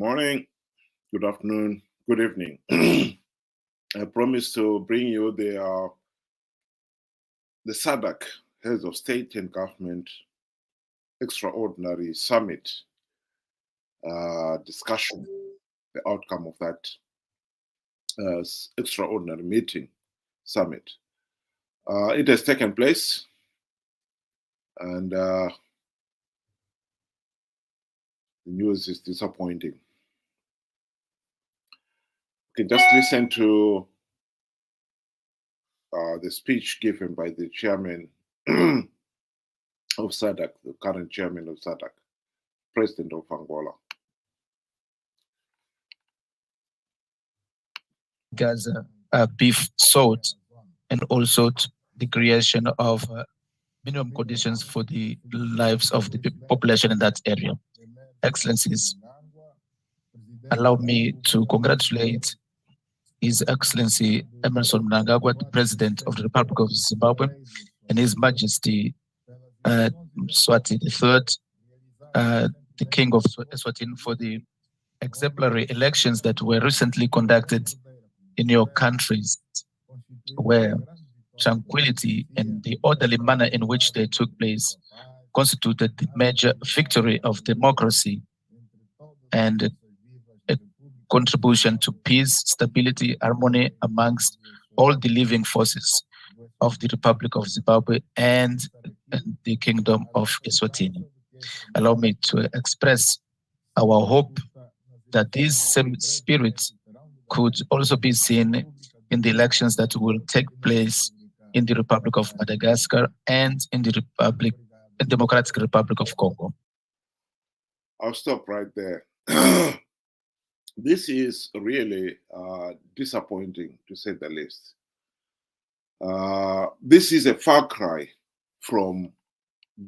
morning, good afternoon, good evening. I promise to bring you the SADC Heads of State and Government Extraordinary Summit discussion, the outcome of that extraordinary meeting summit. It has taken place, and the news is disappointing. You can just listen to the speech given by the chairman of SADC, the current chairman of SADC, President of Angola. Gaza beef sought, and also the creation of minimum conditions for the lives of the population in that area. Excellencies, allow me to congratulate His Excellency Emerson Mnangagwa, the President of the Republic of Zimbabwe, and His Majesty Swati III, the King of Eswatini, for the exemplary elections that were recently conducted in your countries, where tranquility and the orderly manner in which they took place constituted the major victory of democracy and a contribution to peace, stability, harmony amongst all the living forces of the Republic of Zimbabwe and the Kingdom of Eswatini. Allow me to express our hope that this same spirit could also be seen in the elections that will take place in the Republic of Madagascar and in the Democratic Republic of Congo. I'll stop right there. This is really disappointing, to say the least. This is a far cry from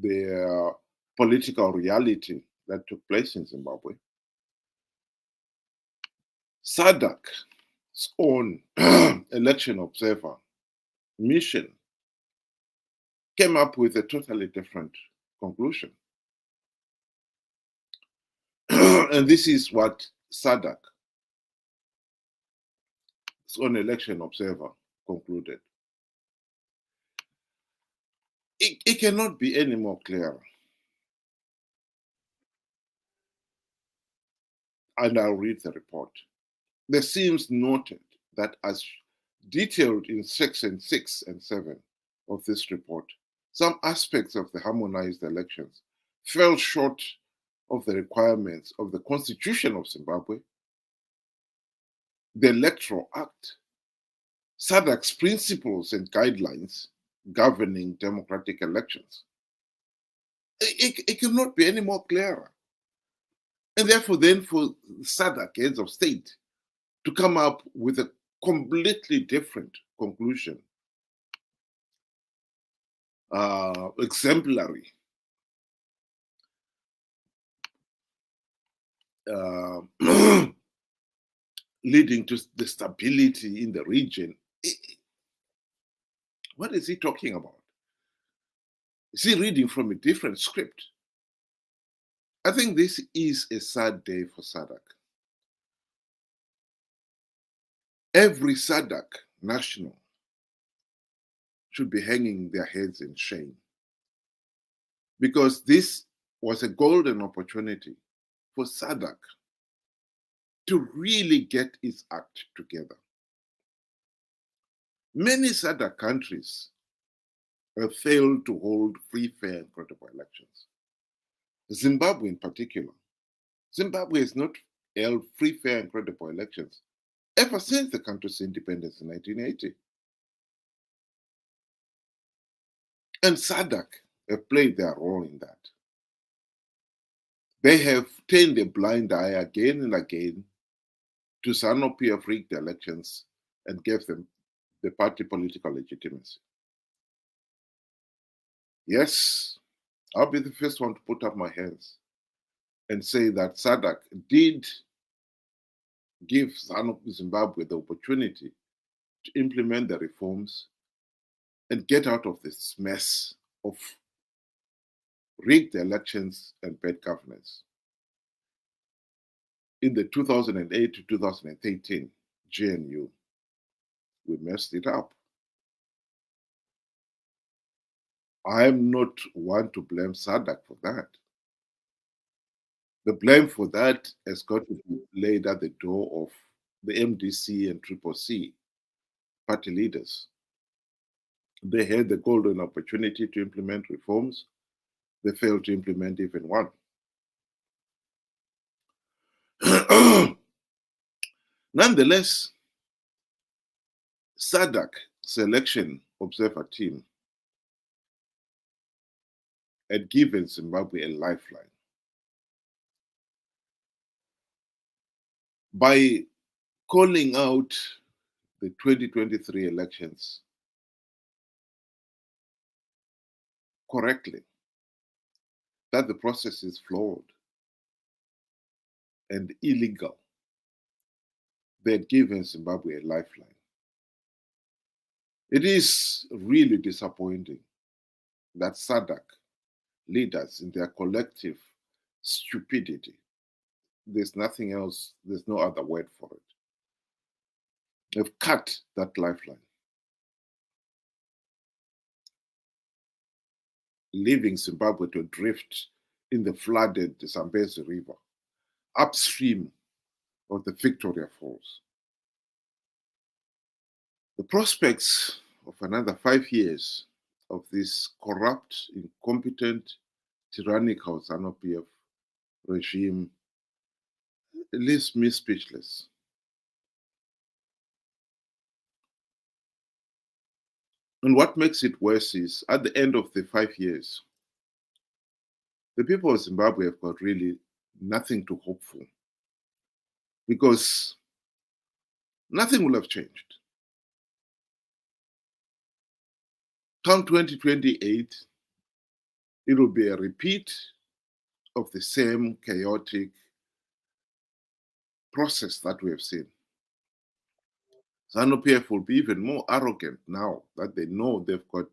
the political reality that took place in Zimbabwe. SADC's own election observer mission came up with a totally different conclusion. And this is what SADC's own election observer concluded. It cannot be any more clear. And I'll read the report. There seems noted that, as detailed in section 6 and 7 of this report, some aspects of the harmonized elections fell short of the requirements of the Constitution of Zimbabwe, the Electoral Act, SADC's principles and guidelines governing democratic elections. It cannot be any more clearer. And therefore, then, for SADC heads of state to come up with a completely different conclusion, exemplary, leading to the stability in the region. What is he talking about? Is he reading from a different script? I think this is a sad day for SADC. Every SADC national should be hanging their heads in shame, because this was a golden opportunity for SADC to really get its act together. Many SADC countries have failed to hold free, fair, and credible elections. Zimbabwe in particular. Zimbabwe has not held free, fair, and credible elections ever since the country's independence in 1980. And SADC have played their role in that. They have turned a blind eye again and again to Zanu PF rigged elections and gave them the party political legitimacy. Yes, I'll be the first one to put up my hands and say that SADC did give Zanu Zimbabwe the opportunity to implement the reforms and get out of this mess of rigged elections and bad governance. in the 2008 to 2013 GNU, we messed it up. I am not one to blame SADC for that. The blame for that has got to be laid at the door of the MDC and CCC party leaders. They had the golden opportunity to implement reforms. They failed to implement even one. Nonetheless, SADC selection observer team had given Zimbabwe a lifeline by calling out the 2023 elections correctly, that the process is flawed and illegal. They had given Zimbabwe a lifeline. It is really disappointing that SADC leaders, in their collective stupidity, there's nothing else, there's no other word for it, they've cut that lifeline, leaving Zimbabwe to drift in the flooded Zambezi River, upstream of the Victoria Falls. The prospects of another 5 years of this corrupt, incompetent, tyrannical Zanu PF regime leaves me speechless. And what makes it worse is, at the end of the 5 years, the people of Zimbabwe have got really nothing to hope for, because nothing will have changed. Come 2028, it will be a repeat of the same chaotic process that we have seen. Zanu PF will be even more arrogant now that they know they've got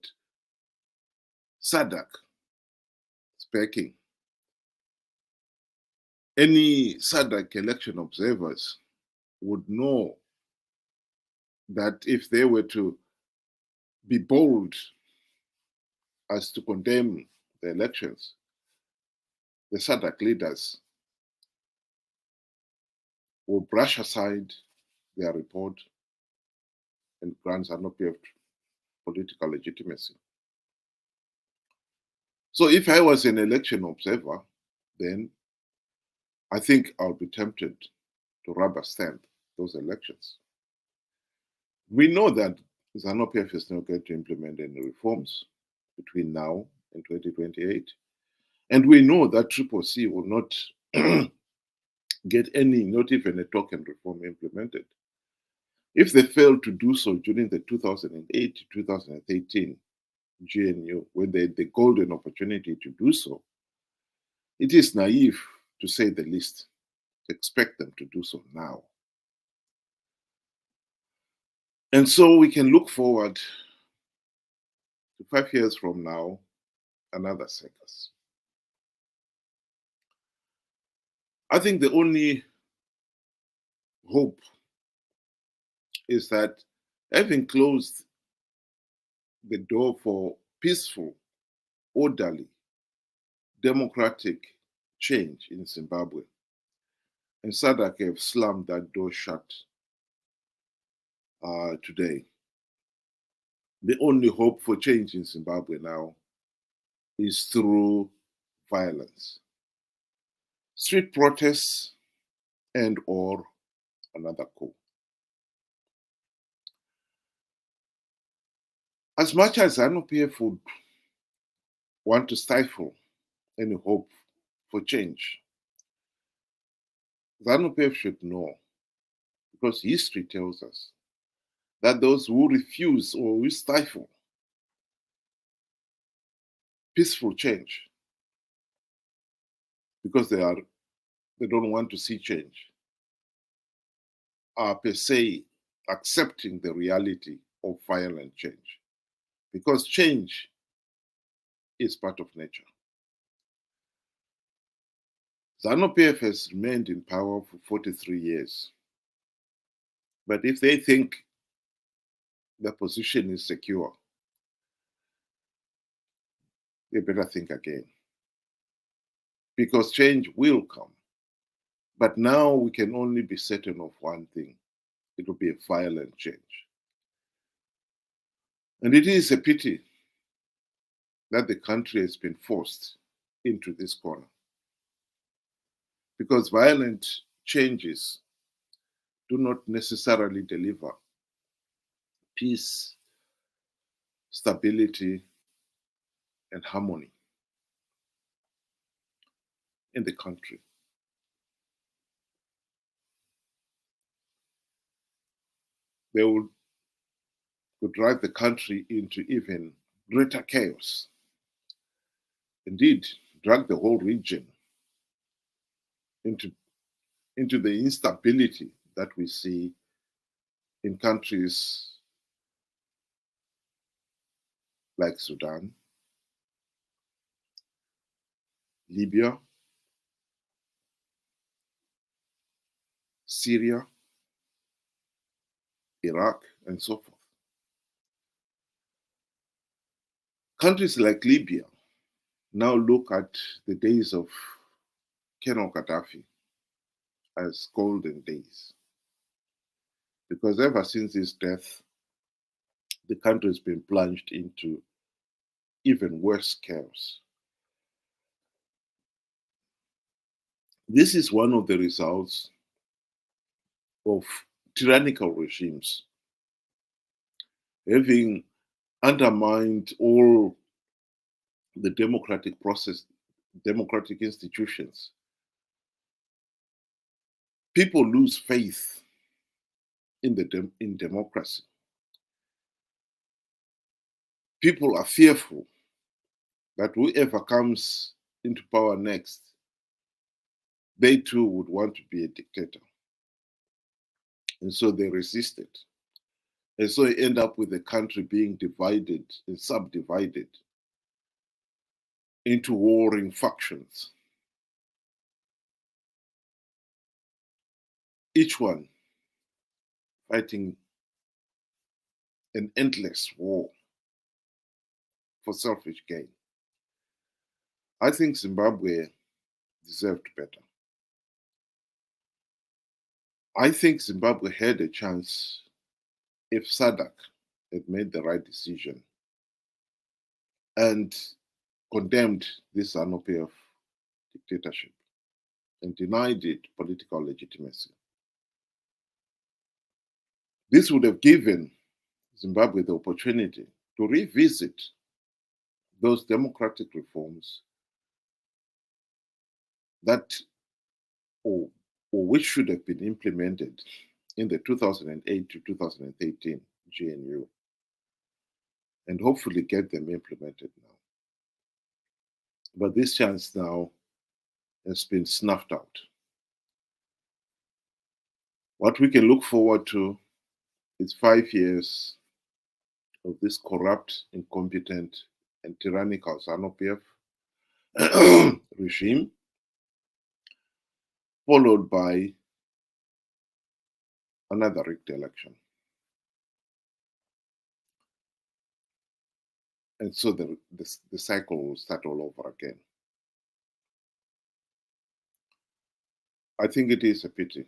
SADC backing. Any SADC election observers would know that if they were to be bold as to condemn the elections, the SADC leaders will brush aside their report and grant Zanu PF political legitimacy. So if I was an election observer, then I think I'll be tempted to rubber stamp those elections. We know that Zanu PF is not going to implement any reforms between now and 2028. And we know that CCC will not get any, not even a token reform implemented. If they fail to do so during the 2008 to 2013 GNU, when they had the golden opportunity to do so, it is naive, to say the least, to expect them to do so now. And so we can look forward to 5 years from now, another circus. I think the only hope is that, having closed the door for peaceful, orderly, democratic change in Zimbabwe, and SADC have slammed that door shut today, the only hope for change in Zimbabwe now is through violence, street protests, and or another coup. As much as Zanu PF would want to stifle any hope for change, Zanu PF should know, because history tells us, that those who refuse or who stifle peaceful change because they don't want to see change, are per se accepting the reality of violent change, because change is part of nature. Zanu PF has remained in power for 43 years. But if they think the position is secure, they better think again. Because change will come. But now we can only be certain of one thing. It will be a violent change. And it is a pity that the country has been forced into this corner. Because violent changes do not necessarily deliver peace, stability, and harmony in the country. They could drive the country into even greater chaos. Indeed, drag the whole region into the instability that we see in countries like Sudan, Libya, Syria, Iraq, and so forth. Countries like Libya now look at the days of Colonel Gaddafi as golden days. Because ever since his death, the country has been plunged into even worse chaos. This is one of the results of tyrannical regimes having undermined all the democratic process, democratic institutions. People lose faith in democracy. People are fearful that whoever comes into power next, they too would want to be a dictator. And so they resist it. And so you end up with the country being divided and subdivided into warring factions. Each one fighting an endless war for selfish gain. I think Zimbabwe deserved better. I think Zimbabwe had a chance if SADC had made the right decision and condemned this Zanu PF dictatorship and denied it political legitimacy. This would have given Zimbabwe the opportunity to revisit those democratic reforms that or which should have been implemented in the 2008 to 2013 GNU, and hopefully get them implemented now. But this chance now has been snuffed out. What we can look forward to is 5 years of this corrupt, incompetent, and tyrannical Zanu PF regime, followed by another rigged election. And so the cycle will start all over again. I think it is a pity.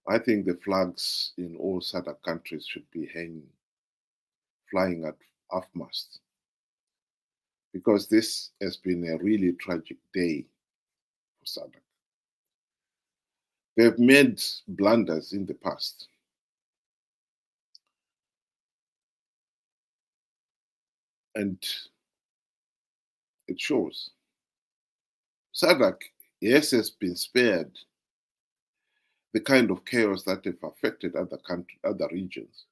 I think the flags in all SADC countries should be flying at half-mast, because this has been a really tragic day for SADC. They've made blunders in the past. And it shows. SADC, yes, has been spared the kind of chaos that have affected other regions.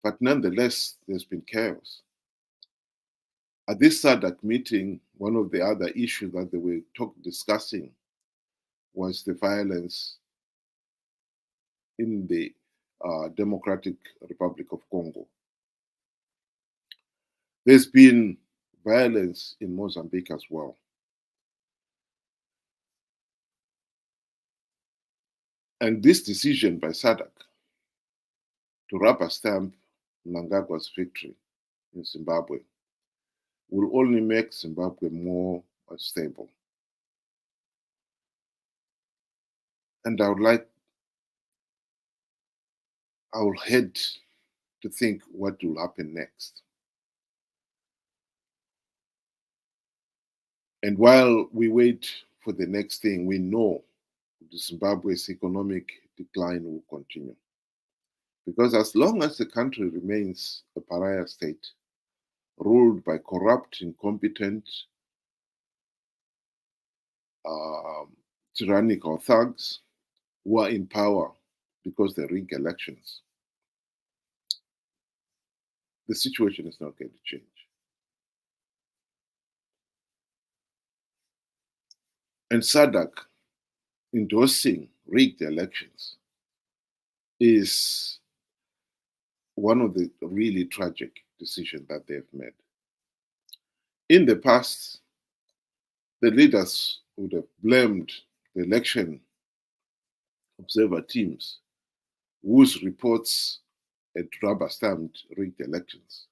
But nonetheless, there's been chaos. At this SADC meeting, one of the other issues that they were discussing was the violence in the Democratic Republic of Congo. There's been violence in Mozambique as well. And this decision by SADC to rubber stamp Mnangagwa's victory in Zimbabwe will only make Zimbabwe more unstable. And I will head to think what will happen next. And while we wait for the next thing, we know Zimbabwe's economic decline will continue. Because as long as the country remains a pariah state, ruled by corrupt, incompetent, tyrannical thugs who are in power because they rig elections, the situation is not going to change. And SADC endorsing rigged elections is one of the really tragic decisions that they've made. In the past, the leaders would have blamed the election observer teams whose reports had rubber-stamped rigged elections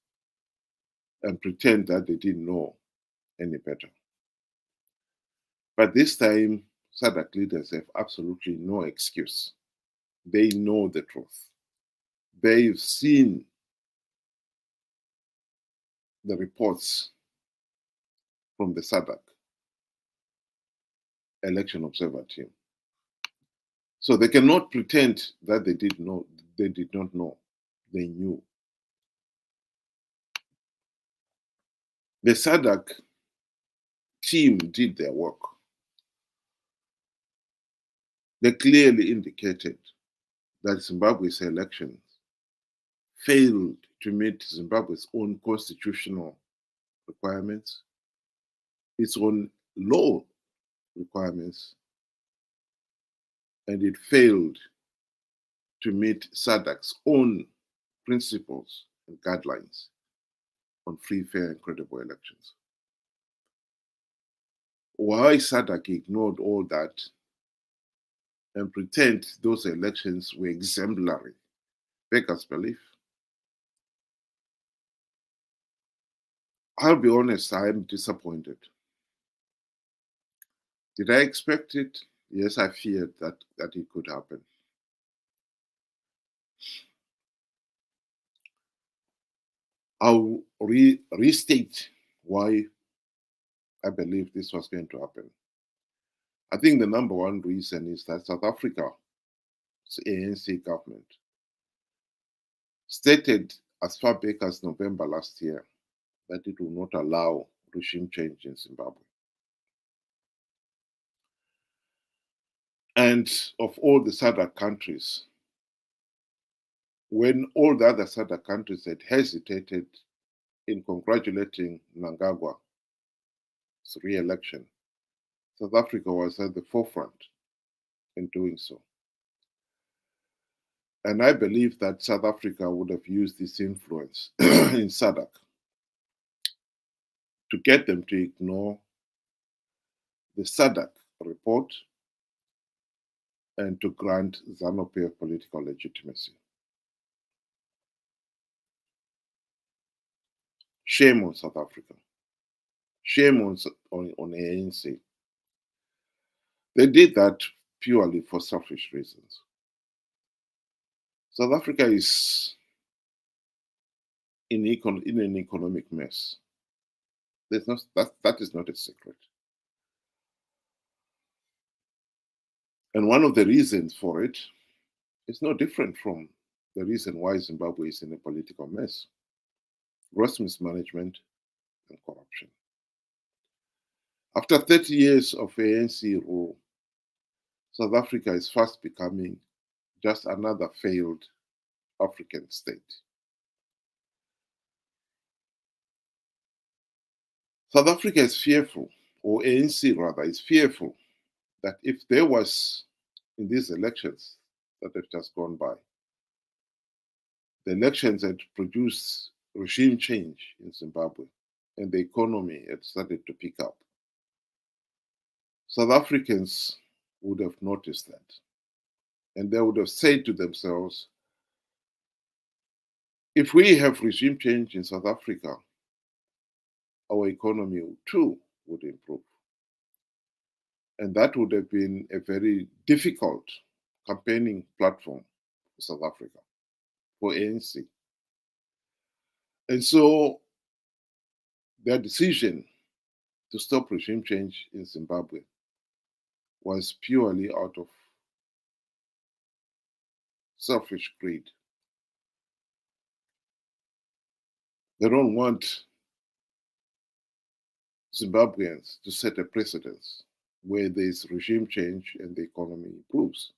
and pretend that they didn't know any better. But this time, SADC leaders have absolutely no excuse. They know the truth. They've seen the reports from the SADC election observer team. So they cannot pretend that they did not know. They knew. The SADC team did their work. They clearly indicated that Zimbabwe's elections failed to meet Zimbabwe's own constitutional requirements, its own law requirements, and it failed to meet SADC's own principles and guidelines on free, fair, and credible elections. Why SADC ignored all that and pretend those elections were exemplary beggars belief. I'll be honest, I am disappointed. Did I expect it? Yes, I feared that it could happen. I'll restate why I believe this was going to happen. I think the number one reason is that South Africa's ANC government stated as far back as November last year that it will not allow regime change in Zimbabwe. And of all the SADC countries, when all the other SADC countries had hesitated in congratulating Mnangagwa's re-election, South Africa was at the forefront in doing so. And I believe that South Africa would have used this influence in SADC to get them to ignore the SADC report and to grant Zanu PF political legitimacy. Shame on South Africa. Shame on ANC. They did that purely for selfish reasons. South Africa is in an economic mess. That is not a secret. And one of the reasons for it is no different from the reason why Zimbabwe is in a political mess: gross mismanagement and corruption. After 30 years of ANC rule, South Africa is fast becoming just another failed African state. South Africa is fearful, or ANC rather, is fearful that if there was, in these elections that have just gone by, the elections had produced regime change in Zimbabwe and the economy had started to pick up, South Africans would have noticed that. and they would have said to themselves, if we have regime change in South Africa, our economy too would improve. And that would have been a very difficult campaigning platform for South Africa, for ANC. And so their decision to stop regime change in Zimbabwe was purely out of selfish greed. They don't want Zimbabweans to set a precedence where there is regime change and the economy improves.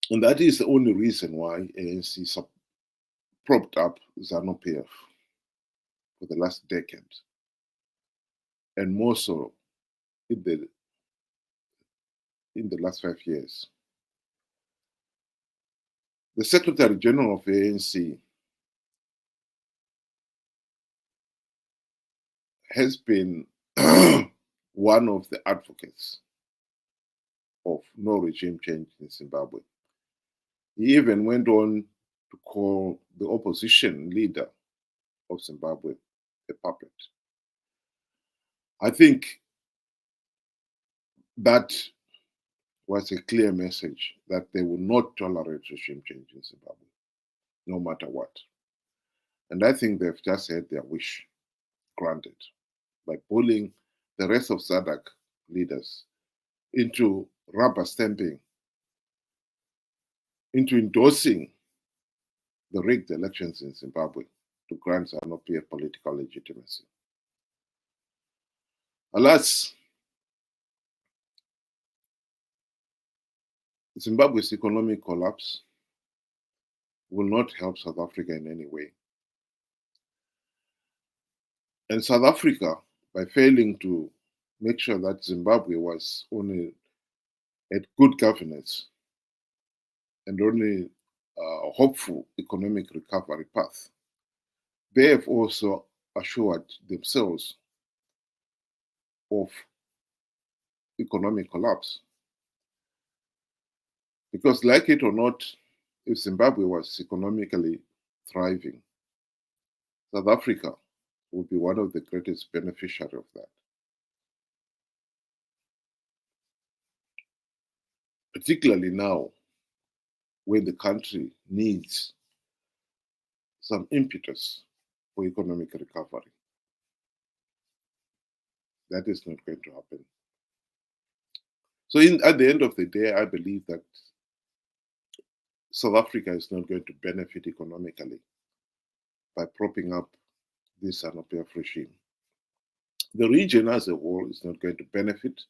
And that is the only reason why ANC propped up Zanu PF for the last decade, and more so in the last 5 years. The Secretary General of the ANC has been one of the advocates of no regime change in Zimbabwe. He even went on to call the opposition leader of Zimbabwe a puppet. I think that was a clear message that they will not tolerate regime change in Zimbabwe, no matter what. And I think they've just had their wish granted by pulling the rest of SADC leaders into rubber stamping, into endorsing the rigged elections in Zimbabwe to grant Zanu PF political legitimacy. Alas, Zimbabwe's economic collapse will not help South Africa in any way. And South Africa, by failing to make sure that Zimbabwe was only at good governance and only a hopeful economic recovery path, they have also assured themselves of economic collapse. Because like it or not, if Zimbabwe was economically thriving, South Africa would be one of the greatest beneficiaries of that. Particularly now, when the country needs some impetus for economic recovery. That is not going to happen. So at the end of the day, I believe that South Africa is not going to benefit economically by propping up this Zanu PF regime. The region as a whole is not going to benefit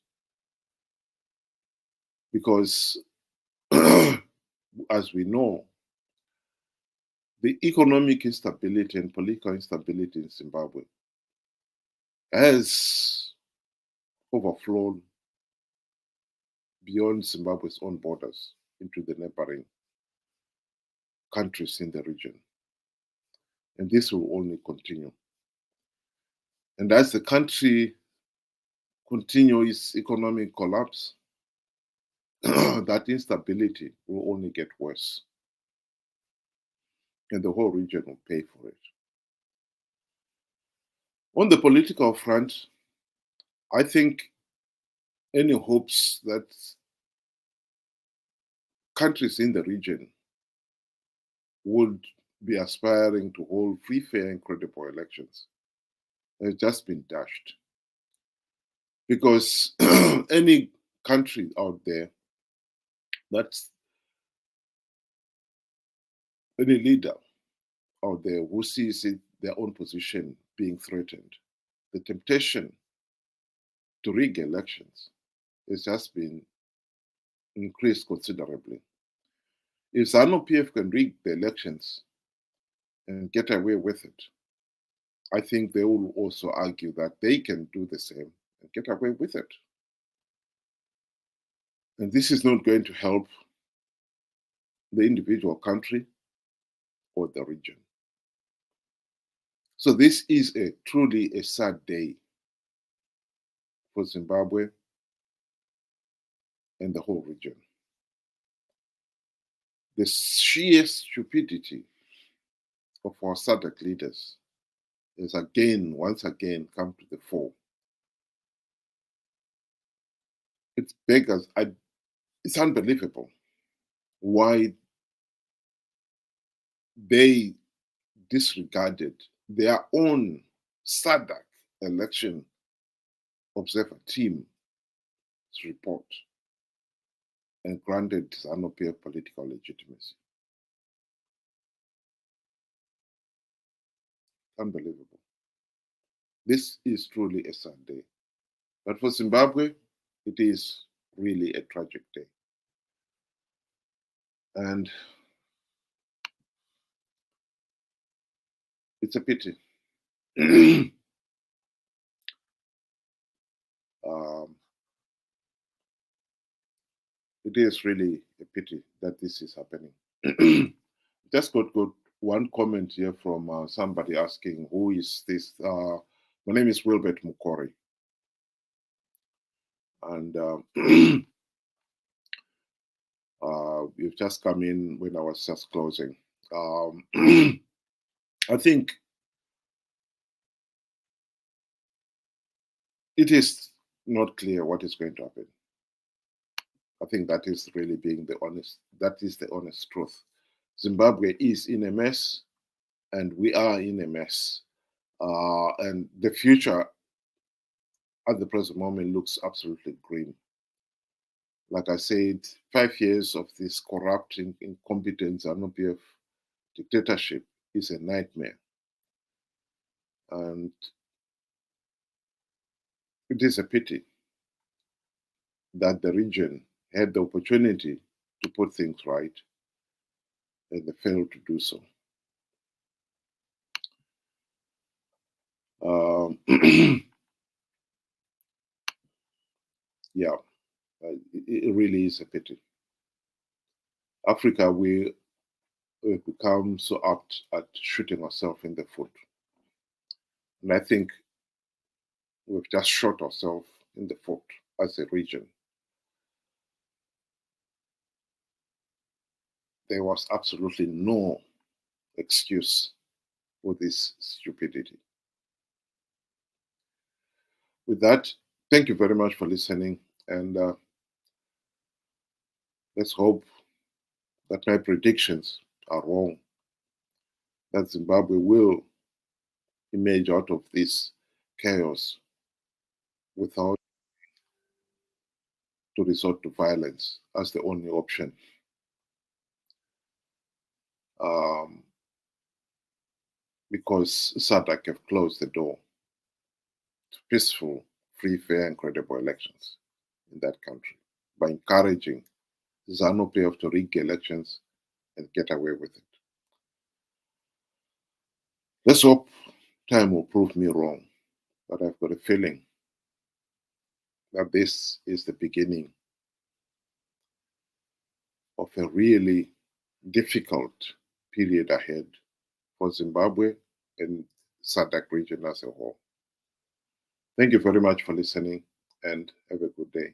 because, as we know, the economic instability and political instability in Zimbabwe has overflown beyond Zimbabwe's own borders into the neighboring countries in the region. And this will only continue. And as the country continues its economic collapse, that instability will only get worse. And the whole region will pay for it. On the political front, I think any hopes that countries in the region would be aspiring to hold free, fair, and credible elections has just been dashed. Because any country out there, that's any leader out there who sees their own position being threatened, the temptation to rig elections has just been increased considerably. If Zanu PF can rig the elections and get away with it, I think they will also argue that they can do the same and get away with it. And this is not going to help the individual country or the region. So this is truly a sad day for Zimbabwe and the whole region. The sheer stupidity of our SADC leaders has once again come to the fore. It's beggars, it's unbelievable why they disregarded their own SADC election observer team's report and granted Zanu PF political legitimacy. Unbelievable. This is truly a sad day. But for Zimbabwe, it is really a tragic day. And it's a pity. It is really a pity that this is happening. Just got one comment here from somebody asking, who is this? My name is Wilbert Mukori. And you've just come in when I was just closing. I think it is not clear what is going to happen. I think that is really the honest truth. Zimbabwe is in a mess, and we are in a mess. And the future at the present moment looks absolutely grim. Like I said, 5 years of this corrupt, incompetent Zanu PF dictatorship is a nightmare. And it is a pity that the region had the opportunity to put things right, and they failed to do so. Yeah, it really is a pity. Africa, we've become so apt at shooting ourselves in the foot. And I think we've just shot ourselves in the foot as a region. There was absolutely no excuse for this stupidity. With that, thank you very much for listening, and let's hope that my predictions are wrong, that Zimbabwe will emerge out of this chaos without to resort to violence as the only option. Because SADC have closed the door to peaceful, free, fair, and credible elections in that country by encouraging Zanu PF to rig elections and get away with it. Let's hope time will prove me wrong, but I've got a feeling that this is the beginning of a really difficult period ahead for Zimbabwe and SADC region as a whole. Thank you very much for listening, and have a good day.